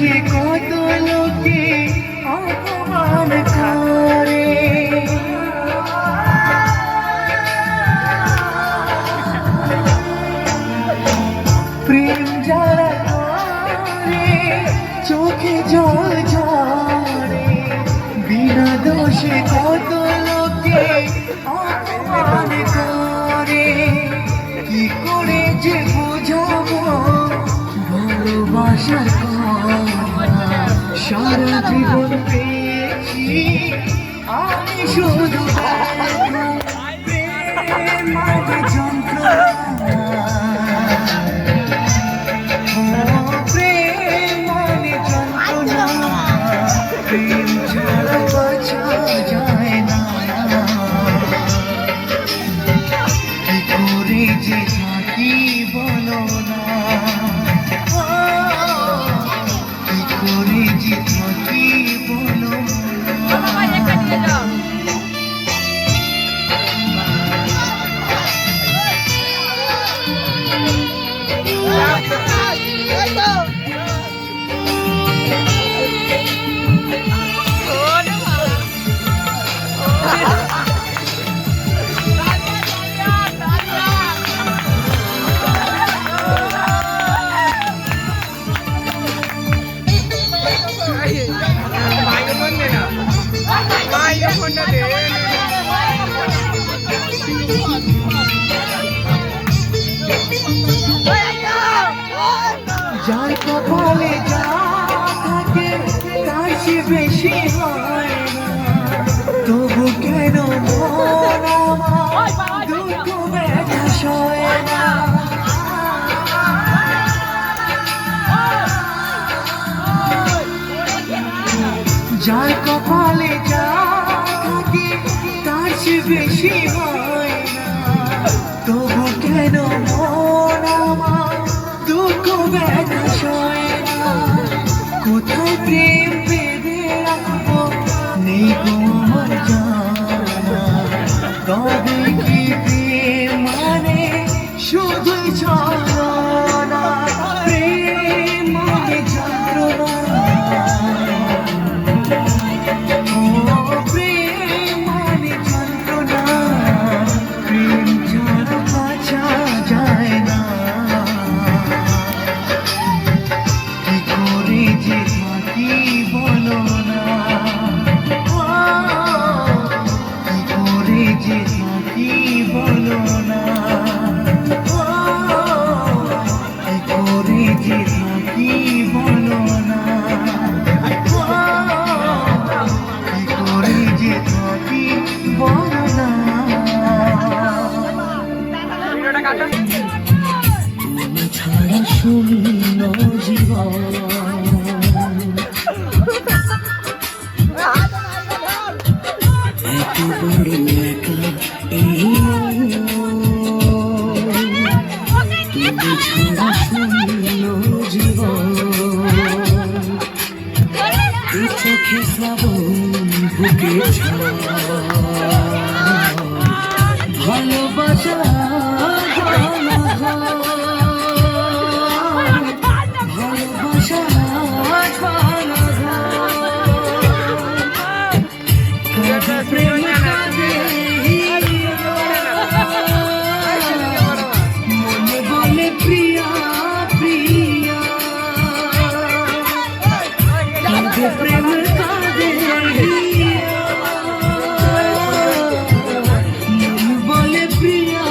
দোষে কত লোকে অপমান করে, প্রেম যারা করে চোখে জল ঝরে, বিনা দোষে কত লোকে অপমান করে। কি করে যে বোঝাবো ভালোবাসার কথা, সারা জীবন পেয়েছি আমি শুধু প্রেম মানে যন্ত্রণা, প্রেম মানে যন্ত্রণা, প্রেম ছাড়া বাঁচা যায় না। কি করে যে থাকি বলো না, কি করে যে থাকি বলো না। যার কপালে যা থাকে তার চেয়ে বেশি হয় না, তবু কেন মন আমার দুঃখ ব্যথা সয় না। যার কপালে যা থাকে তার চেয়ে বেশি হয় না, তবু কেন মন আমার দুঃখ ব্যথা সয় না। কোথায় প্রেম বেঁধে রাখবো নেই গো আমার জানা, তবে কি প্রেম মানে শুধুই ছলনা, প্রেম মানে যন্ত্রণা, প্রেম মানে যন্ত্রণা, প্রেম ছাড়া বাঁচা যায় না। কি করে যে থাকি বলো না, কি করে যে থাকি বলো না, কি করে যে থাকি বলো না, কি করে যে থাকি বলো না। তুমি ছাড়া শূন্য জীবন, এত বড় একা এই তুমি ছাড়া শূন্য জীবন, চোখে শ্রাবণ বুকে ভালোবাসা ভালোবাসা প্রেম কাঁদে মনে বলে প্রিয়া প্রিয়া, কাঁদে প্রেম কাঁদে মন বলে প্রিয়া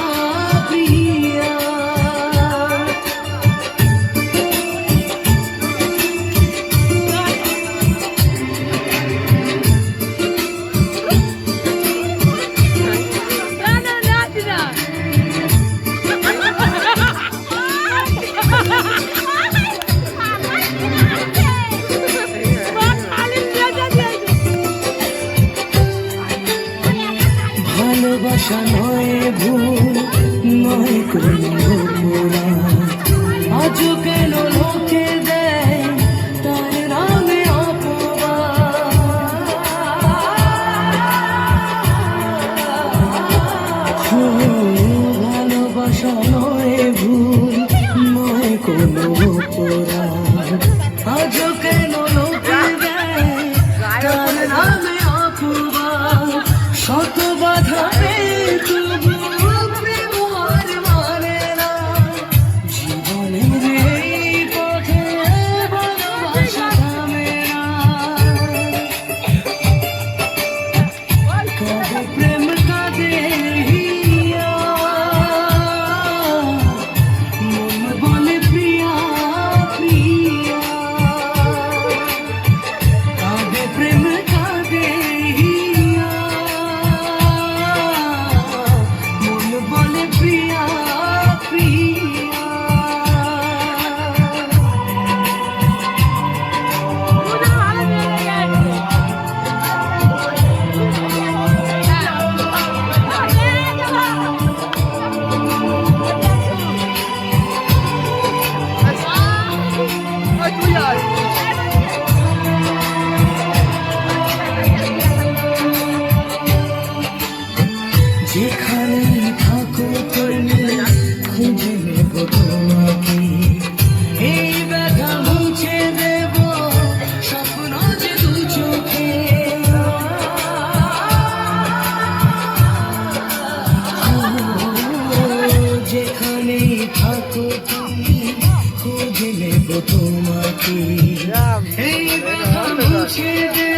ছেড়ে